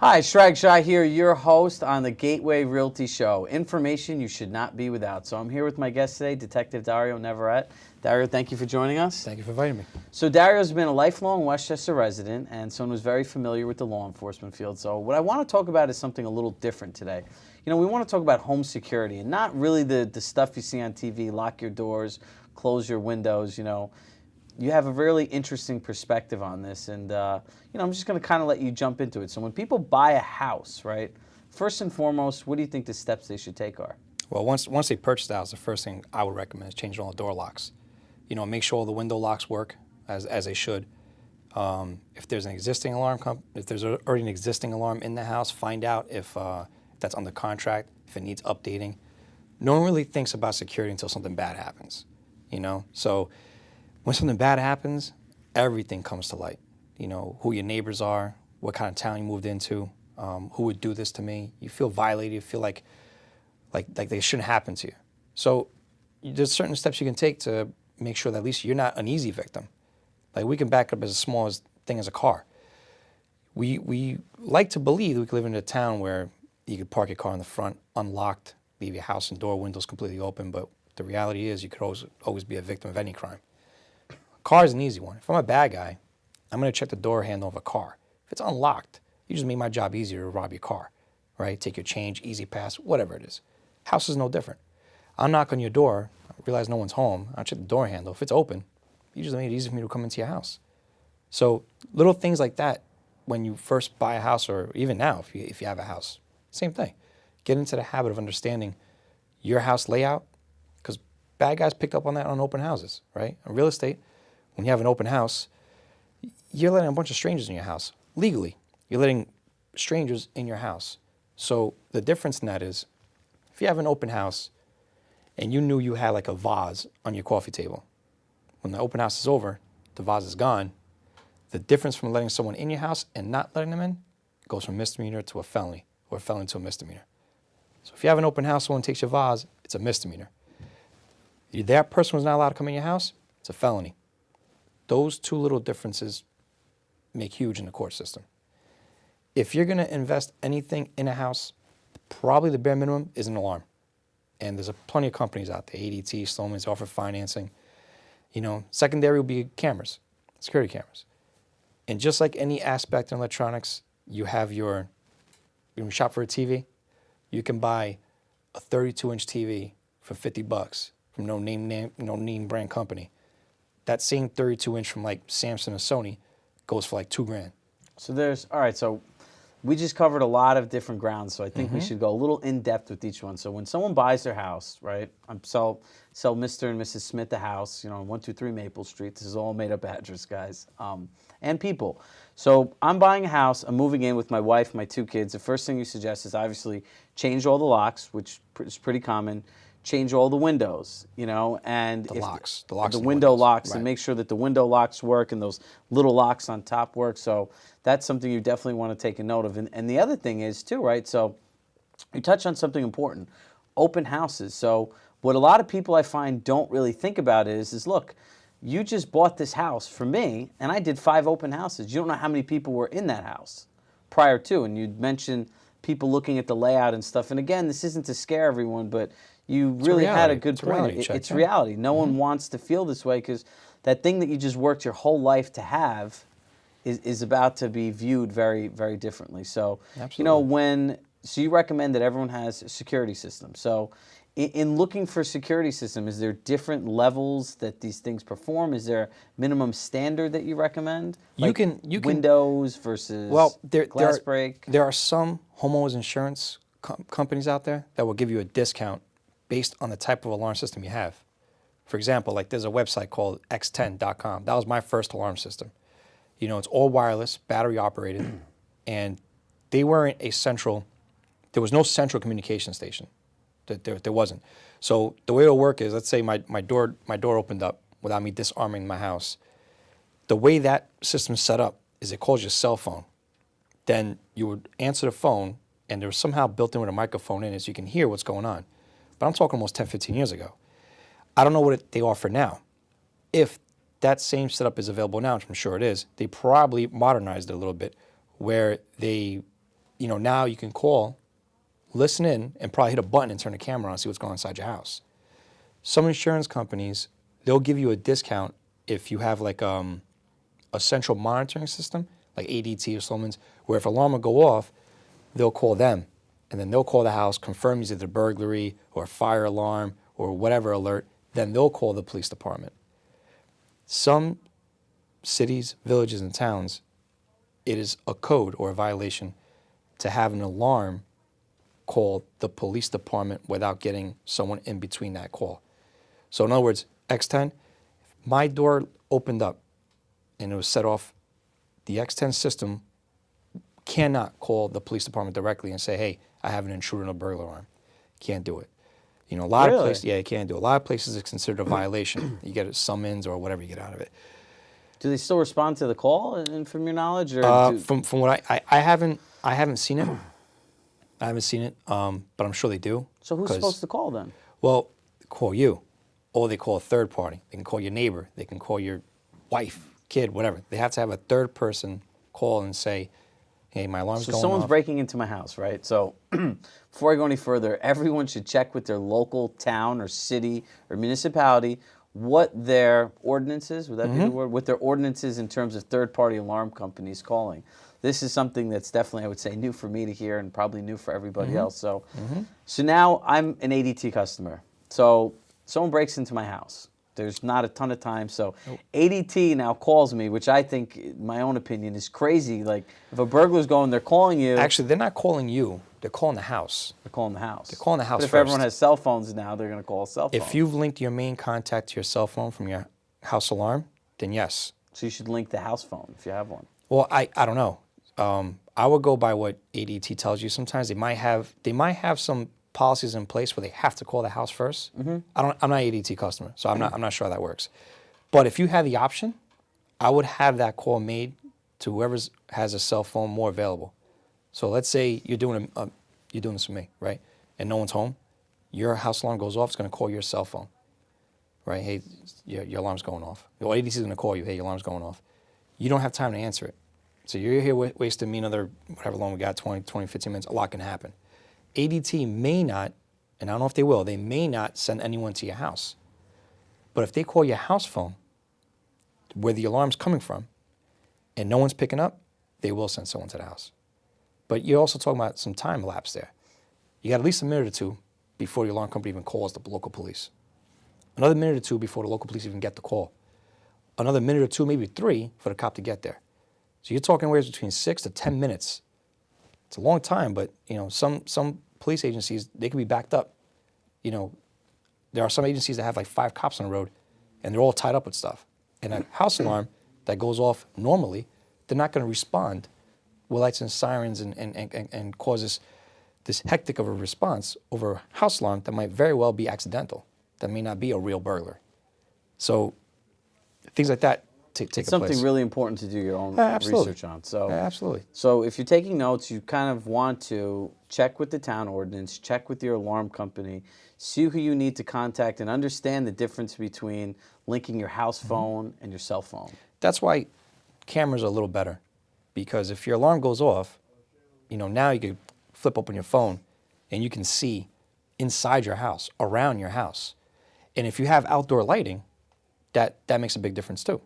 Hi, Chirag Shah here, your host on the Gateway Realty Show. Information you should not be without. So I'm here with my guest today, Detective Dario Navarrete. Dario, thank you for joining us. Thank you for inviting me. So Dario's been a lifelong Westchester resident and someone who's very familiar with the law enforcement field. So what I want to talk about is something a little different today. You know, we want to talk about home security and not really the stuff you see on TV, lock your doors, close your windows, you know. You have a really interesting perspective on this, and I'm just going to kind of let you jump into it. So when people buy a house, right, first and foremost, what do you think the steps they should take are? Well, once they purchase the house, the first thing I would recommend is changing all the door locks. You know, make sure all the window locks work as they should. If there's an existing alarm, if there's already an existing alarm in the house, find out if that's under contract, if it needs updating. No one really thinks about security until something bad happens, you know? So when something bad happens, everything comes to light. You know, who your neighbors are, what kind of town you moved into, who would do this to me. You feel violated, you feel like they shouldn't happen to you. So there's certain steps you can take to make sure that at least you're not an easy victim. Like, we can back up as small as thing as a car. We like to believe that we could live in a town where you could park your car in the front, unlocked, leave your house and door windows completely open, but the reality is you could always be a victim of any crime. Car is an easy one. If I'm a bad guy, I'm going to check the door handle of a car. If it's unlocked, you just made my job easier to rob your car, right? Take your change, easy pass, whatever it is. House is no different. I'll knock on your door, realize no one's home, I'll check the door handle. If it's open, you just made it easy for me to come into your house. So little things like that when you first buy a house, or even now if you have a house, same thing. Get into the habit of understanding your house layout, because bad guys pick up on that on open houses, right? In real estate, when you have an open house, you're letting a bunch of strangers in your house. Legally, you're letting strangers in your house. So the difference in that is, if you have an open house and you knew you had like a vase on your coffee table, when the open house is over, the vase is gone. The difference from letting someone in your house and not letting them in goes from misdemeanor to a felony, or a felony to a misdemeanor. So if you have an open house, someone takes your vase, it's a misdemeanor. That person was not allowed to come in your house, it's a felony. Those two little differences make huge in the court system. If you're going to invest anything in a house, probably the bare minimum is an alarm. And there's plenty of companies out there, ADT, Sloman's, offer financing. You know, secondary will be cameras, security cameras. And just like any aspect in electronics, you shop for a TV, you can buy a 32-inch TV for $50 from no name brand company. That same 32-inch from like Samsung or Sony goes for like $2,000. So all right, so we just covered a lot of different grounds, so I think we should go a little in-depth with each one. So when someone buys their house, right, sell Mr. and Mrs. Smith the house, 123 Maple Street. This is all made-up address, guys, and people. So I'm buying a house, I'm moving in with my wife, my two kids. The first thing you suggest is obviously change all the locks, which is pretty common. Change all the windows, and the window locks, right. And make sure that the window locks work and those little locks on top work. So that's something you definitely want to take a note of. And the other thing is too, right? So you touch on something important, open houses. So what a lot of people I find don't really think about is look, you just bought this house for me and I did 5 open houses. You don't know how many people were in that house prior to. And you mentioned people looking at the layout and stuff. And again, this isn't to scare everyone, but you really had a good point. It's reality. No one wants to feel this way, because that thing that you just worked your whole life to have is about to be viewed very, very differently. So, absolutely. So you recommend that everyone has a security system. So in looking for a security system, is there different levels that these things perform? Is there a minimum standard that you recommend? You can Windows versus glass break? There are some homeowners insurance companies out there that will give you a discount based on the type of alarm system you have. For example, like there's a website called x10.com. That was my first alarm system. It's all wireless, battery operated, and they weren't there was no central communication station. There wasn't. So the way it'll work is, let's say my door opened up without me disarming my house. The way that system's set up is it calls your cell phone. Then you would answer the phone, and there's somehow built in with a microphone in it so you can hear what's going on. But I'm talking almost 10, 15 years ago. I don't know what they offer now. If that same setup is available now, which I'm sure it is, they probably modernized it a little bit, where they now you can call, listen in, and probably hit a button and turn the camera on and see what's going on inside your house. Some insurance companies, they'll give you a discount if you have like a central monitoring system, like ADT or Sloman's, where if an alarm will go off, they'll call them. And then they'll call the house, confirm it's either burglary or a fire alarm or whatever alert. Then they'll call the police department. Some cities, villages, and towns, it is a code or a violation to have an alarm call the police department without getting someone in between that call. So in other words, X10, if my door opened up and it was set off, the X10 system cannot call the police department directly and say, hey, I have an intruder and a burglar alarm. Can't do it. A lot of places, you can't do it. A lot of places it's considered a violation. You get a summons or whatever you get out of it. Do they still respond to the call, and from your knowledge? Or from what I haven't seen it. I haven't seen it, but I'm sure they do. So who's supposed to call then? Well, call you, or they call a third party. They can call your neighbor. They can call your wife, kid, whatever. They have to have a third person call and say, hey, my alarm's going off. So someone's breaking into my house, right? So before I go any further, everyone should check with their local town or city or municipality what their ordinances, would that be the word? What their ordinances in terms of third-party alarm companies calling. This is something that's definitely, I would say, new for me to hear and probably new for everybody else. So, so now I'm an ADT customer. So someone breaks into my house. There's not a ton of time. So ADT now calls me, which I think, in my own opinion, is crazy. Like, if a burglar's going, they're calling you. Actually, they're not calling you. They're calling the house. They're calling the house. They're calling the house But if first. everyone has cell phones now, they're going to call a cell phone. If you've linked your main contact to your cell phone from your house alarm, then yes. So you should link the house phone if you have one. Well, I don't know. I would go by what ADT tells you. Sometimes they might have some policies in place where they have to call the house first. I'm not an ADT customer, so I'm not sure how that works. But if you have the option, I would have that call made to whoever has a cell phone more available. So let's say you're doing this for me, right? And no one's home. Your house alarm goes off. It's going to call your cell phone, right? Hey, your alarm's going off. Your ADT is going to call you. Hey, your alarm's going off. You don't have time to answer it. So you're here wasting me another, whatever long we got, 20, 15 minutes. A lot can happen. ADT may not, and I don't know if they will, they may not send anyone to your house. But if they call your house phone, where the alarm's coming from, and no one's picking up, they will send someone to the house. But you're also talking about some time lapse there. You got at least a minute or two before the alarm company even calls the local police. Another minute or two before the local police even get the call. Another minute or two, maybe 3, for the cop to get there. So you're talking anywhere between 6 to 10 minutes. It's a long time, but some police agencies, they can be backed up. There are some agencies that have like 5 cops on the road, and they're all tied up with stuff. And a house alarm that goes off normally, they're not going to respond with lights and sirens and causes this hectic of a response over a house alarm that might very well be accidental. That may not be a real burglar. So things like that take It's a something place. really important to do your own Absolutely. research on. So Absolutely. So if you're taking notes, you kind of want to check with the town ordinance, check with your alarm company, see who you need to contact, and understand the difference between linking your house phone and your cell phone. That's why cameras are a little better, because if your alarm goes off, now you can flip open your phone and you can see inside your house, around your house. And if you have outdoor lighting, that makes a big difference too.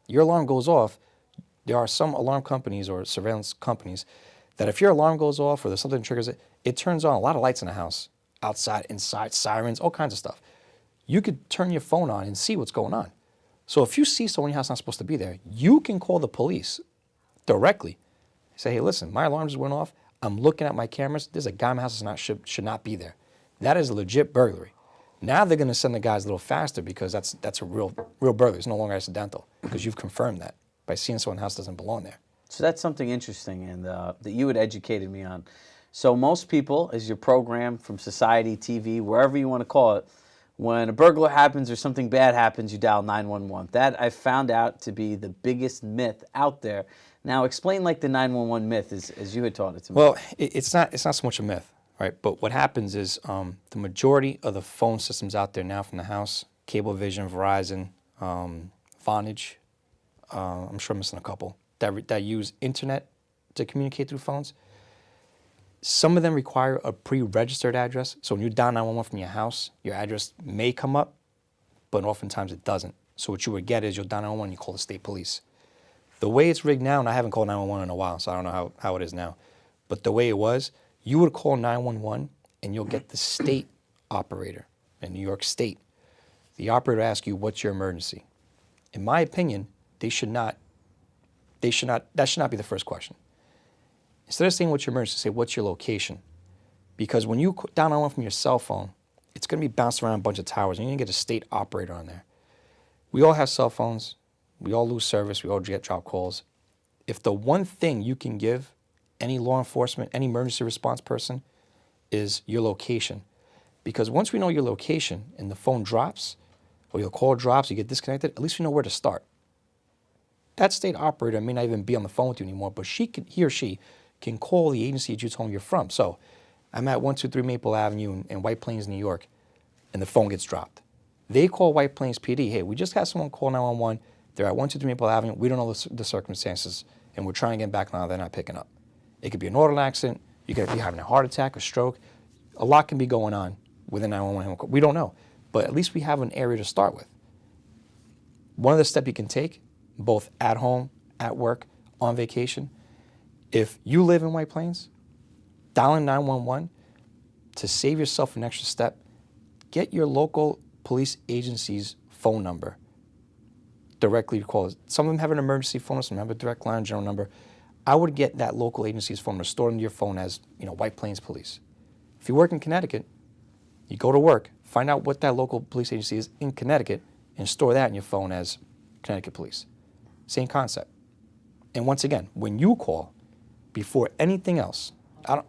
Your alarm goes off, there are some alarm companies or surveillance companies that if your alarm goes off or there's something that triggers it, it turns on a lot of lights in the house, outside, inside, sirens, all kinds of stuff. You could turn your phone on and see what's going on. So if you see someone in your house not supposed to be there, you can call the police directly. Say, hey, listen, my alarm just went off. I'm looking at my cameras. There's a guy in my house that should not be there. That is a legit burglary. Now they're going to send the guys a little faster because that's a real burglary. It's no longer accidental because you've confirmed that by seeing someone's house doesn't belong there. So that's something interesting and that you had educated me on. So most people, as your program from Society, TV, wherever you want to call it, when a burglar happens or something bad happens, you dial 911. That I found out to be the biggest myth out there. Now explain like the 911 myth as you had taught it to me. Well, it's not so much a myth, right? But what happens is the majority of the phone systems out there now from the house, Cablevision, Verizon, Vonage, I'm sure I'm missing a couple, that use internet to communicate through phones, Some of them require a pre-registered address. So when you dial 911 from your house, your address may come up, but oftentimes it doesn't. So what you would get is you'll dial 911 and you call the state police. The way it's rigged now, and I haven't called 911 in a while, so I don't know how it is now, but the way it was, you would call 911 and you'll get the state operator in New York State. The operator asks you, what's your emergency? In my opinion, that should not be the first question. Instead of saying what's your emergency, say what's your location. Because when you dial 911 from your cell phone, it's going to be bounced around a bunch of towers, and you're going to get a state operator on there. We all have cell phones. We all lose service. We all get drop calls. If the one thing you can give any law enforcement, any emergency response person, is your location. Because once we know your location and the phone drops, or your call drops, you get disconnected, at least we know where to start. That state operator may not even be on the phone with you anymore, but he or she can call the agency that you told me you're from. So I'm at 123 Maple Avenue in White Plains, New York, and the phone gets dropped. They call White Plains PD, hey, we just had someone call 911. They're at 123 Maple Avenue. We don't know the circumstances, and we're trying to get back now. They're not picking up. It could be an auto accident. You could be having a heart attack, a stroke. A lot can be going on with a 911 call. We don't know, but at least we have an area to start with. One of the steps you can take, both at home, at work, on vacation, if you live in White Plains, dialing 911 to save yourself an extra step, get your local police agency's phone number directly to call. Some of them have an emergency phone, some have a direct line general number. I would get that local agency's phone number stored into your phone as, White Plains Police. If you work in Connecticut, you go to work, find out what that local police agency is in Connecticut, and store that in your phone as Connecticut Police. Same concept. And once again, when you call, before anything else, I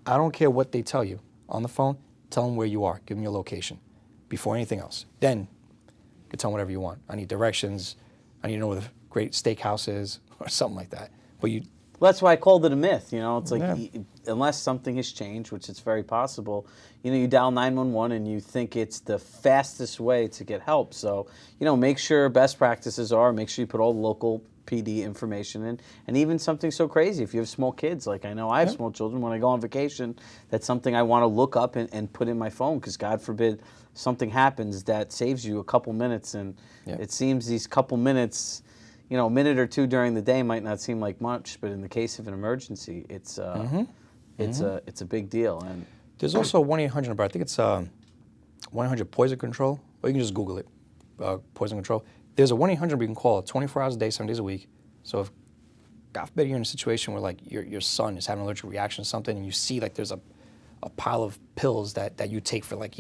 don't care what they tell you on the phone, tell them where you are, give them your location, before anything else. Then you can tell them whatever you want. I need directions, I need to know where the great steakhouse is, or something like that. But Well, that's why I called it a myth. It's like Yeah. unless something has changed, which it's very possible, you dial 911 and you think it's the fastest way to get help. So, make sure best practices are, make sure you put all the local PD information in, and even something so crazy. If you have small kids, like I know I have small children, when I go on vacation, that's something I want to look up and put in my phone, because God forbid something happens that saves you a couple minutes. And it seems these couple minutes, a minute or two during the day might not seem like much, but in the case of an emergency, it's a big deal. And there's also a 1-800 number. I think it's 1-800 Poison Control, or you can just Google it, Poison Control. There's a 1-800 number you can call 24 hours a day, 7 days a week. So if, God forbid, you're in a situation where like your son is having an allergic reaction to something, and you see like there's a pile of pills that you take for like,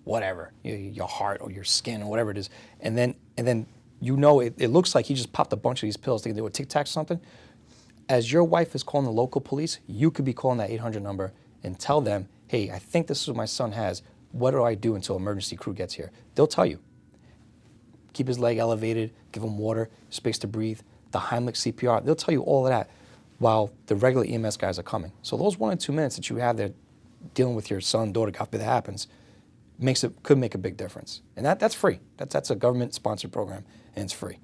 whatever, your heart or your skin or whatever it is, and then it looks like he just popped a bunch of these pills thinking they were Tic Tacs or something. As your wife is calling the local police, you could be calling that 800 number and tell them, hey, I think this is what my son has. What do I do until emergency crew gets here? They'll tell you. Keep his leg elevated, give him water, space to breathe, the Heimlich CPR. They'll tell you all of that while the regular EMS guys are coming. So those 1 or 2 minutes that you have there dealing with your son, daughter, God forbid that happens, could make a big difference. And that's free. That's a government-sponsored program, and it's free.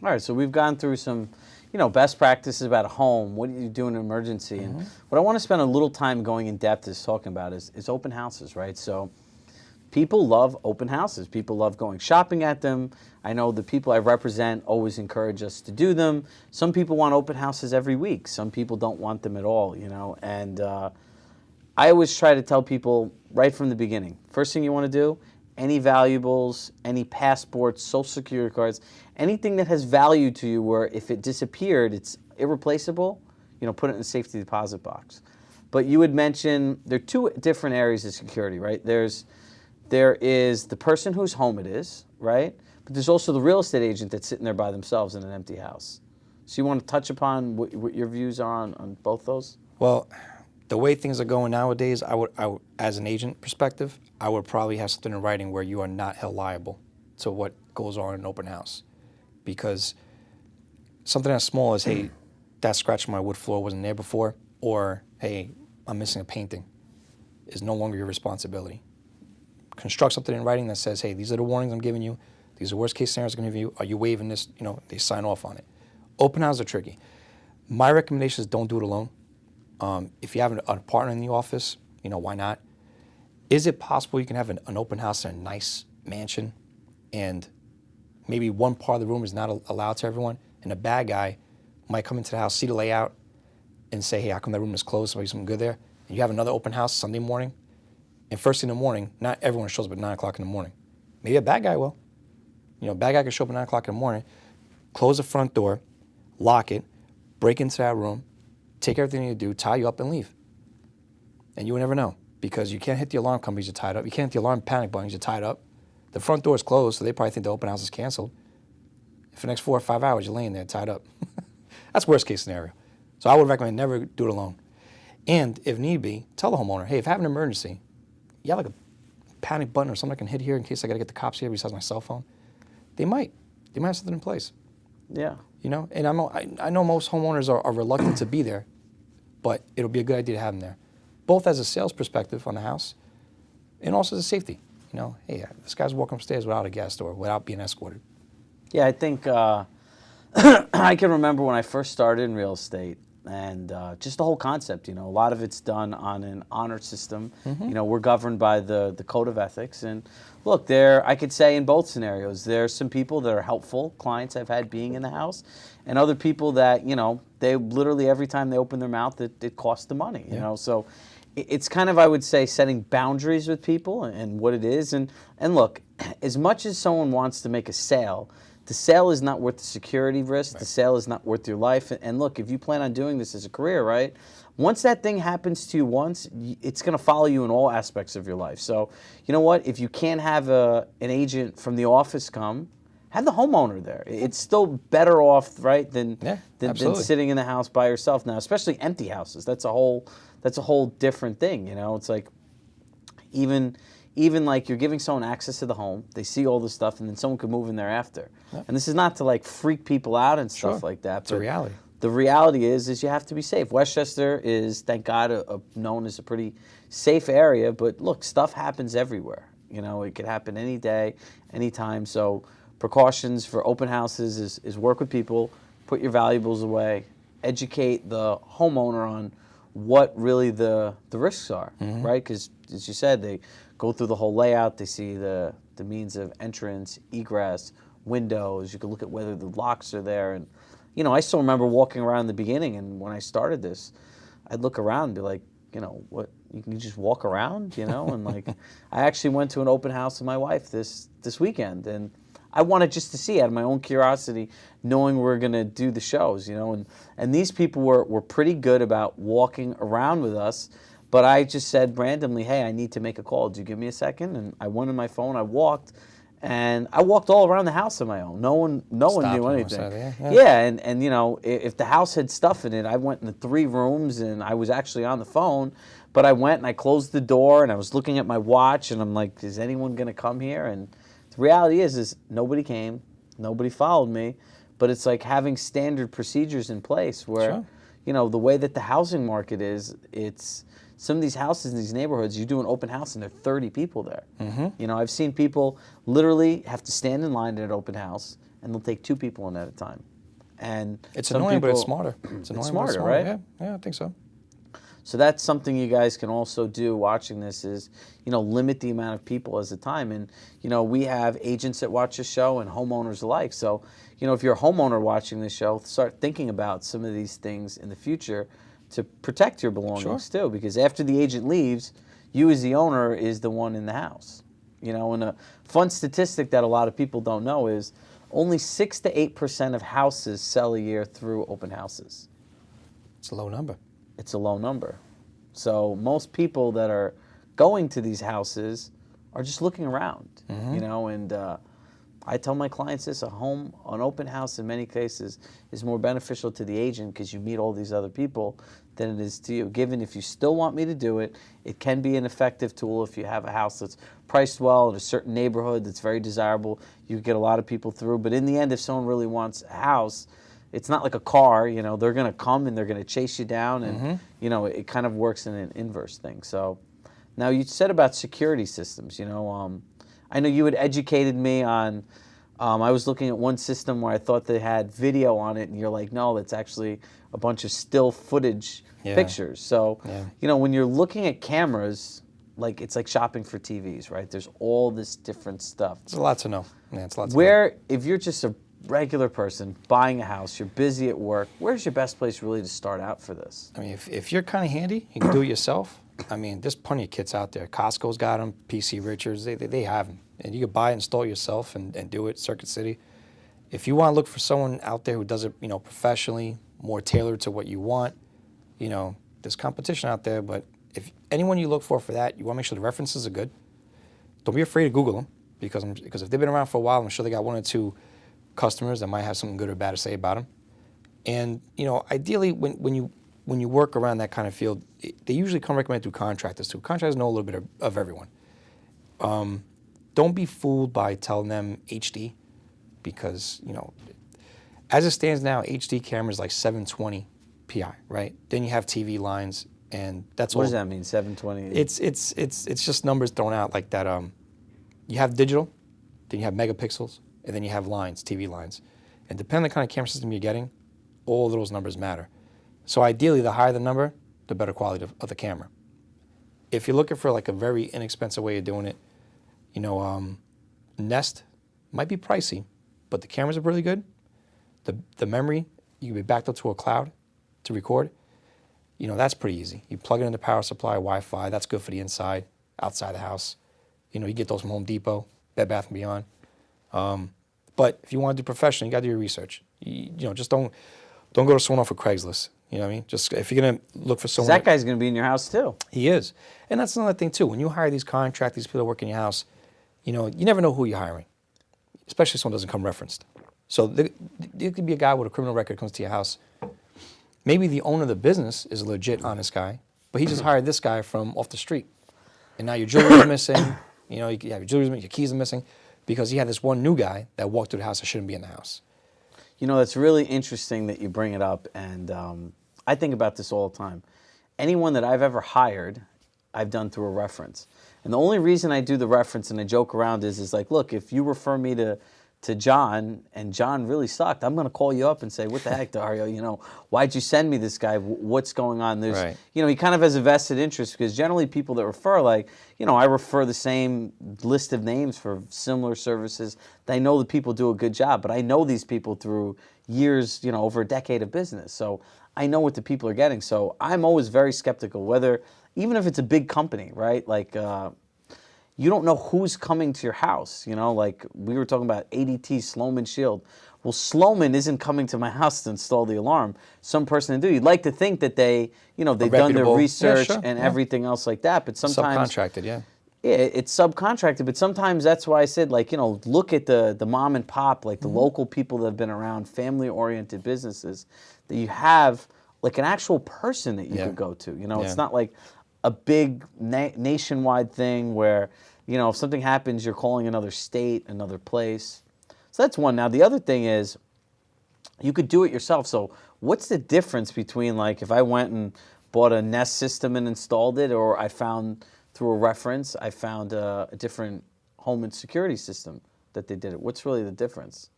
all right, so we've gone through some, best practices about a home. What do you do in an emergency? And what I want to spend a little time going in depth is talking about is open houses, right? So people love open houses. People love going shopping at them. I know the people I represent always encourage us to do them. Some people want open houses every week. Some people don't want them at all, And I always try to tell people right from the beginning, first thing you want to do, any valuables, any passports, social security cards, anything that has value to you where if it disappeared, it's irreplaceable, put it in a safety deposit box. But you would mention there are two different areas of security, right? There is the person whose home it is, right? But there's also the real estate agent that's sitting there by themselves in an empty house. So you want to touch upon what your views are on both those? Well, the way things are going nowadays, I would, as an agent perspective, I would probably have something in writing where you are not held liable to what goes on in an open house. Because something as small as, hey, that scratch on my wood floor wasn't there before, or, hey, I'm missing a painting, is no longer your responsibility. Construct something in writing that says, hey, these are the warnings I'm giving you, these are worst case scenarios I'm going to give you, are you waiving this? They sign off on it. Open houses are tricky. My recommendation is don't do it alone. If you have a partner in the office, you know, why not? Is it possible you can have an open house in a nice mansion and maybe one part of the room is not allowed to everyone, and a bad guy might come into the house, see the layout, and say, hey, how come that room is closed? Somebody's something good there? And you have another open house Sunday morning, and first thing in the morning, not everyone shows up at 9 o'clock in the morning. Maybe a bad guy will. You know, a bad guy can show up at 9 o'clock in the morning, close the front door, lock it, break into that room, take everything you do, tie you up, and leave. And you will never know, because you can't hit the alarm companies, you're tied up. You can't hit the alarm panic buttons, you're tied up. The front door is closed, so they probably think the open house is canceled. For the next 4 or 5 hours, you're laying there tied up. That's worst case scenario. So I would recommend never do it alone. And if need be, tell the homeowner, hey, if I have an emergency, you have like a panic button or something I can hit here in case I got to get the cops here besides my cell phone. They might have something in place. Yeah. You know, and I know most homeowners are reluctant to be there, but it'll be a good idea to have them there, both as a sales perspective on the house and also as a safety. You know, hey, this guy's walking upstairs without a guest or without being escorted. Yeah, I think I can remember when I first started in real estate, and just the whole concept, you know, a lot of it's done on an honor system. You know, we're governed by the code of ethics. And look, I could say in both scenarios, there's some people that are helpful clients I've had being in the house, and other people that, you know, they literally every time they open their mouth, it costs them money, you know. So it's kind of, I would say, setting boundaries with people and what it is. And look, as much as someone wants to make a sale, the sale is not worth the security risk. Right. The sale is not worth your life. And look, if you plan on doing this as a career, right, once that thing happens to you once, it's going to follow you in all aspects of your life. So, you know what? If you can't have an agent from the office come, have the homeowner there. It's still better off, right, than sitting in the house by yourself. Now, especially empty houses. That's a whole different thing. You know, it's like even like you're giving someone access to the home, they see all this stuff, and then someone could move in there after. Yep. And this is not to like freak people out and stuff like that. It's a reality. The reality is you have to be safe. Westchester is, thank God, known as a pretty safe area, but look, stuff happens everywhere. You know, it could happen any day, anytime. So precautions for open houses is work with people, put your valuables away, educate the homeowner on what really the risks are, right? Because as you said, they go through the whole layout, they see the means of entrance, egress, windows, you can look at whether the locks are there. And, you know, I still remember walking around in the beginning, and when I started this, I'd look around and be like, you know, what, you can just walk around, you know? And like, I actually went to an open house with my wife this weekend, and I wanted just to see out of my own curiosity, knowing we're going to do the shows, you know, and these people were pretty good about walking around with us, but I just said randomly, hey, I need to make a call. Do you give me a second? And I went on my phone, I walked all around the house on my own. No one knew anything. Yeah, and you know, if the house had stuff in it, I went in the 3 rooms, and I was actually on the phone, but I went and I closed the door, and I was looking at my watch, and I'm like, is anyone going to come here? And the reality is nobody came, nobody followed me, but it's like having standard procedures in place where, you know, the way that the housing market is, it's some of these houses in these neighborhoods, you do an open house and there are 30 people there. You know, I've seen people literally have to stand in line at an open house, and they'll take 2 people in at a time. And it's annoying, but it's smarter. It's annoying, smarter, right? Yeah, I think so. So that's something you guys can also do watching this is, you know, limit the amount of people as a time. And, you know, we have agents that watch the show and homeowners alike. So, you know, if you're a homeowner watching this show, start thinking about some of these things in the future to protect your belongings too. Because after the agent leaves, you as the owner is the one in the house. You know, and a fun statistic that a lot of people don't know is only 6 to 8% of houses sell a year through open houses. It's a low number. It's a low number. So most people that are going to these houses are just looking around, you know, and I tell my clients this, an open house in many cases is more beneficial to the agent because you meet all these other people than it is to you. Given if you still want me to do it, it can be an effective tool if you have a house that's priced well in a certain neighborhood that's very desirable. You get a lot of people through, but in the end, if someone really wants a house, it's not like a car, you know, they're going to come and they're going to chase you down, and, you know, it kind of works in an inverse thing. So now you said about security systems, you know, I know you had educated me on I was looking at one system where I thought they had video on it, and you're like, no, that's actually a bunch of still footage pictures. So, when you're looking at cameras, like it's like shopping for TVs, right? There's all this different stuff. It's a lot to know. Yeah, it's a lot to know. Where, if you're just a regular person buying a house, you're busy at work, where's your best place really to start out for this? I mean, if you're kind of handy, you can do it yourself. I mean, there's plenty of kits out there. Costco's got them, PC Richards, they have them. And you can buy it, install it yourself, and do it, Circuit City. If you want to look for someone out there who does it, professionally, more tailored to what you want, there's competition out there, but if anyone you look for that, you want to make sure the references are good. Don't be afraid to Google them, because if they've been around for a while, I'm sure they got one or two customers that might have something good or bad to say about them. And ideally, when you work around that kind of field, they usually come recommended through contractors too. Contractors know a little bit of everyone. Don't be fooled by telling them HD, because as it stands now, HD cameras like 720 PI, right? Then you have TV lines, and that's all. What does that mean, 720? It's just numbers thrown out like that. You have digital, then you have megapixels, and then you have lines, TV lines. And depending on the kind of camera system you're getting, all of those numbers matter. So ideally, the higher the number, the better quality of the camera. If you're looking for like a very inexpensive way of doing it, Nest might be pricey, but the cameras are really good. The memory, you can be backed up to a cloud to record. That's pretty easy. You plug it in the power supply, Wi-Fi. That's good for the inside, outside the house. You get those from Home Depot, Bed Bath & Beyond. But if you want to do professional, you got to do your research. Just don't go to someone off of Craigslist. You know what I mean? Just if you're gonna look for someone. That guy's gonna be in your house too. He is, and that's another thing too. When you hire these contractors, these people that work in your house, you never know who you're hiring, especially if someone doesn't come referenced. So there could be a guy with a criminal record comes to your house. Maybe the owner of the business is a legit honest guy, but he just hired this guy from off the street, and now your jewelry's missing. You have your jewelry's missing, your keys are missing, because he had this one new guy that walked through the house that shouldn't be in the house. That's really interesting that you bring it up, and I think about this all the time. Anyone that I've ever hired, I've done through a reference. And the only reason I do the reference and I joke around is like, look, if you refer me to John and John really sucked, I'm going to call you up and say, what the heck, Dario, why'd you send me this guy? What's going on? There's, right. He kind of has a vested interest, because generally people that refer, like, I refer the same list of names for similar services. I know that people do a good job, but I know these people through years, over a decade of business. So I know what the people are getting. So I'm always very skeptical, even if it's a big company, right? Like, you don't know who's coming to your house. Like we were talking about ADT, Sloman Shield. Well, Sloman isn't coming to my house to install the alarm. Some person to do. You'd like to think that they've done their research and everything else like that. But sometimes subcontracted, yeah. Yeah, it's subcontracted. But sometimes that's why I said, like, look at the mom and pop, like the local people that have been around, family-oriented businesses, that you have like an actual person that you could go to. It's not like a big nationwide thing where, if something happens, you're calling another state, another place. So that's one. Now, the other thing is you could do it yourself. So what's the difference between, like, if I went and bought a Nest system and installed it, or I found through a reference, I found a different home and security system that they did it? What's really the difference?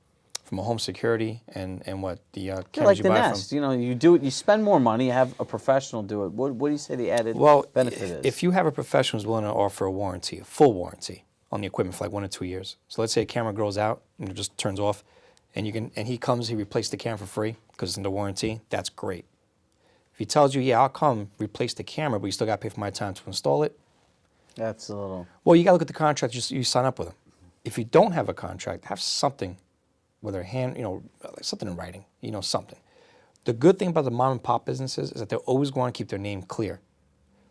From a home security and what the cameras like you the buy Nest, from. you do it, you spend more money, you have a professional do it. What do you say the added benefit is? If you have a professional who's willing to offer a warranty, a full warranty on the equipment for like 1 or 2 years. So let's say a camera grows out and it just turns off, and he comes, he replaces the camera for free because it's under warranty. That's great. If he tells you, yeah, I'll come replace the camera, but you still got to pay for my time to install it. That's a little. Well, you got to look at the contract you sign up with them. If you don't have a contract, have something. Whether something in writing, something. The good thing about the mom and pop businesses is that they're always going to keep their name clear.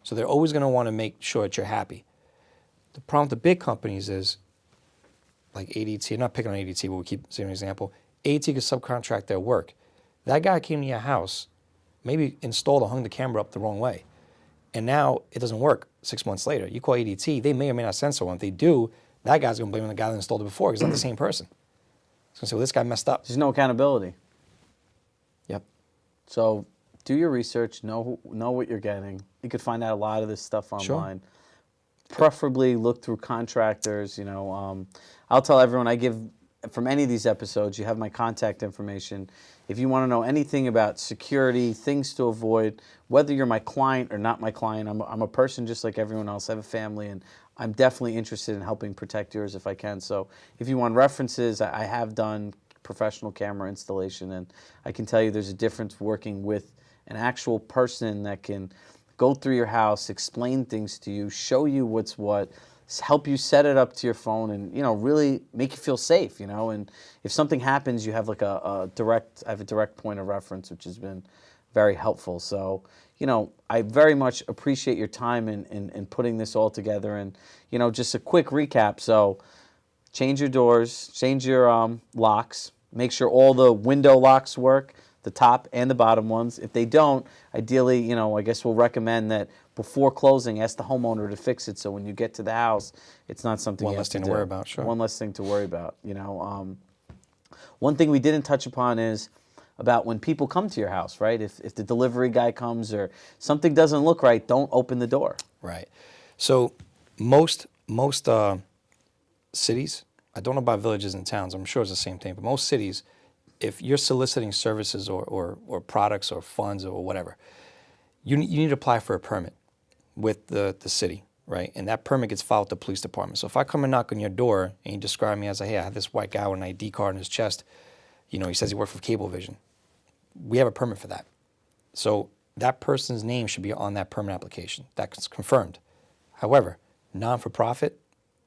So they're always going to want to make sure that you're happy. The problem with the big companies is, like ADT, I'm not picking on ADT, but we keep saying an example. ADT could subcontract their work. That guy came to your house, maybe installed or hung the camera up the wrong way, and now it doesn't work 6 months later. You call ADT, they may or may not send someone. If they do, that guy's going to blame the guy that installed it before, because it's not the same person. He's going to say, well, this guy messed up. There's no accountability. Yep. So do your research, know what you're getting. You could find out a lot of this stuff online. Sure. Preferably look through contractors. I'll tell everyone, I give from any of these episodes, you have my contact information. If you want to know anything about security, things to avoid, whether you're my client or not my client, I'm a person just like everyone else. I have a family, and I'm definitely interested in helping protect yours if I can. So if you want references, I have done professional camera installation, and I can tell you there's a difference working with an actual person that can go through your house, explain things to you, show you what's what, help you set it up to your phone, and really make you feel safe. And if something happens, you have like I have a direct point of reference, which has been very helpful. So I very much appreciate your time in putting this all together. And just a quick recap. So change your doors, change your locks, make sure all the window locks work, the top and the bottom ones. If they don't, ideally, I guess we'll recommend that before closing, ask the homeowner to fix it, so when you get to the house, it's not something One you have less thing to to do. worry about, sure. One less thing to worry about. One thing we didn't touch upon is about when people come to your house, right? If the delivery guy comes or something doesn't look right, don't open the door. Right. So most cities, I don't know about villages and towns, I'm sure it's the same thing, but most cities, if you're soliciting services or products or funds or whatever, you need to apply for a permit with the city, right? And that permit gets filed with the police department. So if I come and knock on your door and you describe me as, hey, I have this white guy with an ID card in his chest, he says he worked for Cablevision, we have a permit for that. So that person's name should be on that permit application. That's confirmed. However, non-for-profit,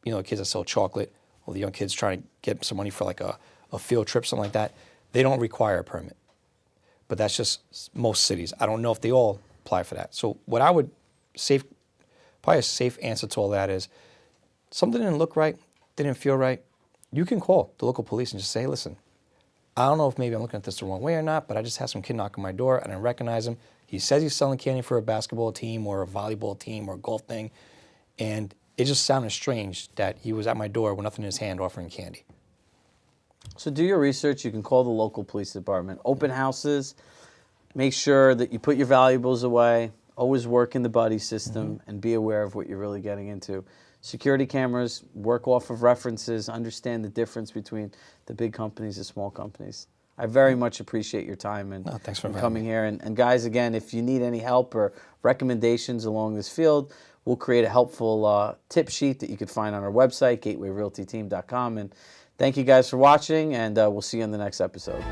the kids that sell chocolate, or the young kids trying to get some money for like a field trip, something like that, they don't require a permit. But that's just most cities. I don't know if they all apply for that. So what I would probably a safe answer to all that is, something didn't look right, didn't feel right, you can call the local police and just say, hey, listen, I don't know if maybe I'm looking at this the wrong way or not, but I just had some kid knock on my door. I didn't recognize him. He says he's selling candy for a basketball team or a volleyball team or a golf thing. And it just sounded strange that he was at my door with nothing in his hand offering candy. So do your research. You can call the local police department. Open houses, make sure that you put your valuables away, always work in the buddy system, and be aware of what you're really getting into. Security cameras, work off of references, understand the difference between the big companies and small companies. I very much appreciate your time and thanks for coming here. And guys, again, if you need any help or recommendations along this field, we'll create a helpful tip sheet that you can find on our website, gatewayrealtyteam.com. And thank you guys for watching, and we'll see you in the next episode.